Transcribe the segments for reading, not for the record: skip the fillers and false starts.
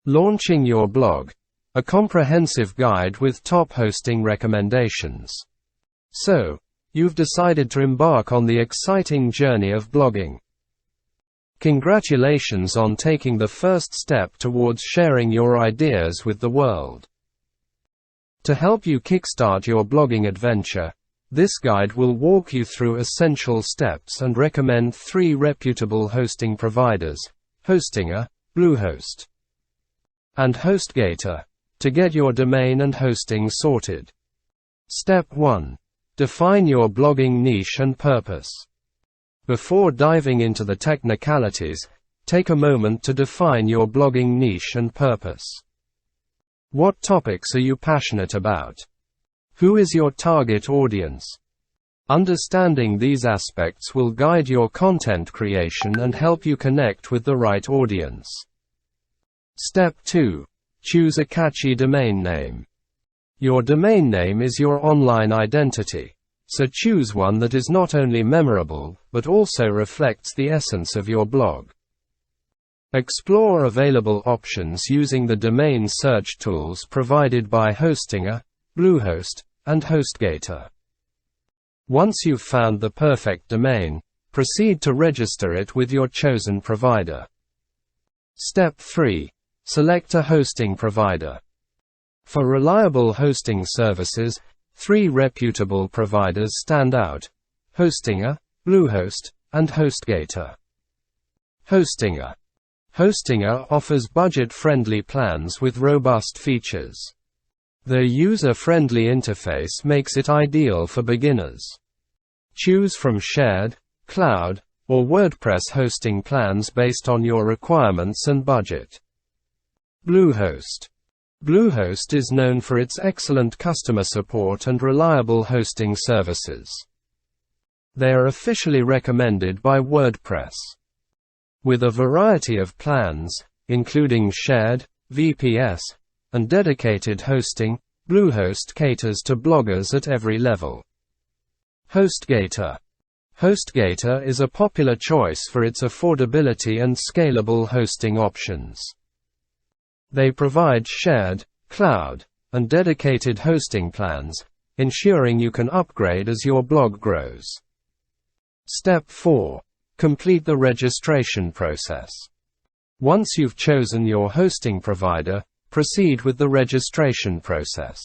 Launching your blog. A comprehensive guide with top hosting recommendations. So, you've decided to embark on the exciting journey of blogging. Congratulations on taking the first step towards sharing your ideas with the world. To help you kickstart your blogging adventure, this guide will walk you through essential steps and recommend 3 reputable hosting providers: Hostinger, Bluehost, and HostGator, to get your domain and hosting sorted. Step 1. Define your blogging niche and purpose. Before diving into the technicalities, take a moment to define your blogging niche and purpose. What topics are you passionate about? Who is your target audience? Understanding these aspects will guide your content creation and help you connect with the right audience. Step 2. Choose a catchy domain name. Your domain name is your online identity, so choose one that is not only memorable, but also reflects the essence of your blog. Explore available options using the domain search tools provided by Hostinger, Bluehost, and HostGator. Once you've found the perfect domain, proceed to register it with your chosen provider. Step 3. Select a hosting provider. For reliable hosting services, 3 reputable providers stand out: Hostinger, Bluehost, and HostGator. Hostinger. Hostinger offers budget-friendly plans with robust features. Their user-friendly interface makes it ideal for beginners. Choose from shared, cloud, or WordPress hosting plans based on your requirements and budget. Bluehost. Bluehost is known for its excellent customer support and reliable hosting services. They are officially recommended by WordPress. With a variety of plans, including shared, VPS, and dedicated hosting, Bluehost caters to bloggers at every level. HostGator. HostGator is a popular choice for its affordability and scalable hosting options. They provide shared, cloud, and dedicated hosting plans, ensuring you can upgrade as your blog grows. Step 4. Complete the registration process. Once you've chosen your hosting provider, proceed with the registration process.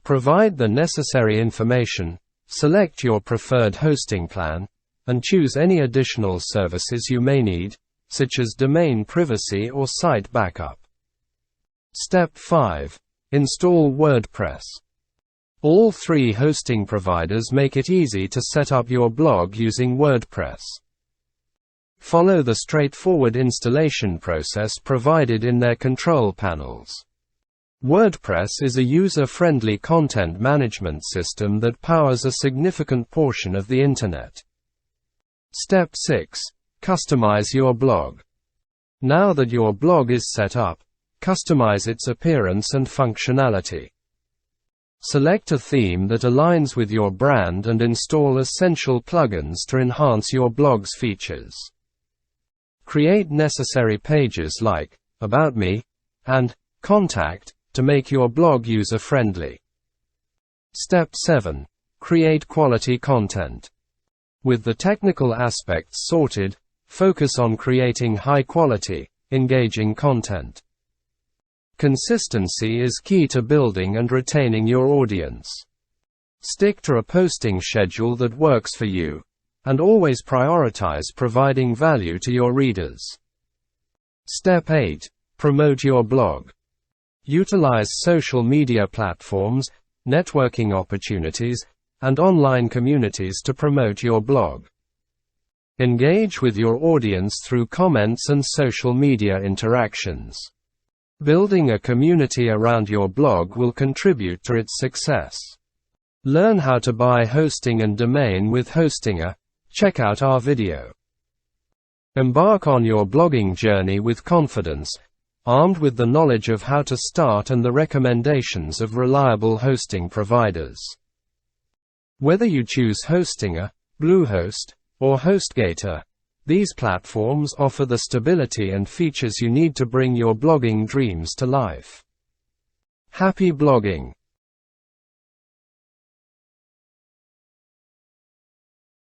Provide the necessary information, select your preferred hosting plan, and choose any additional services you may need, such as domain privacy or site backup. Step 5. Install WordPress. All 3 hosting providers make it easy to set up your blog using WordPress. Follow the straightforward installation process provided in their control panels. WordPress is a user-friendly content management system that powers a significant portion of the Internet. Step 6. Customize your blog. Now that your blog is set up, customize its appearance and functionality. Select a theme that aligns with your brand and install essential plugins to enhance your blog's features. Create necessary pages like About Me and Contact to make your blog user-friendly. Step 7. Create quality content. With the technical aspects sorted, focus on creating high-quality, engaging content. Consistency is key to building and retaining your audience. Stick to a posting schedule that works for you, and always prioritize providing value to your readers. Step 8. Promote your blog. Utilize social media platforms, networking opportunities, and online communities to promote your blog. Engage with your audience through comments and social media interactions. Building a community around your blog will contribute to its success. Learn how to buy hosting and domain with Hostinger. Check out our video. Embark on your blogging journey with confidence, armed with the knowledge of how to start and the recommendations of reliable hosting providers. Whether you choose Hostinger, Bluehost, or HostGator, These platforms offer the stability and features you need to bring your blogging dreams to life. Happy blogging!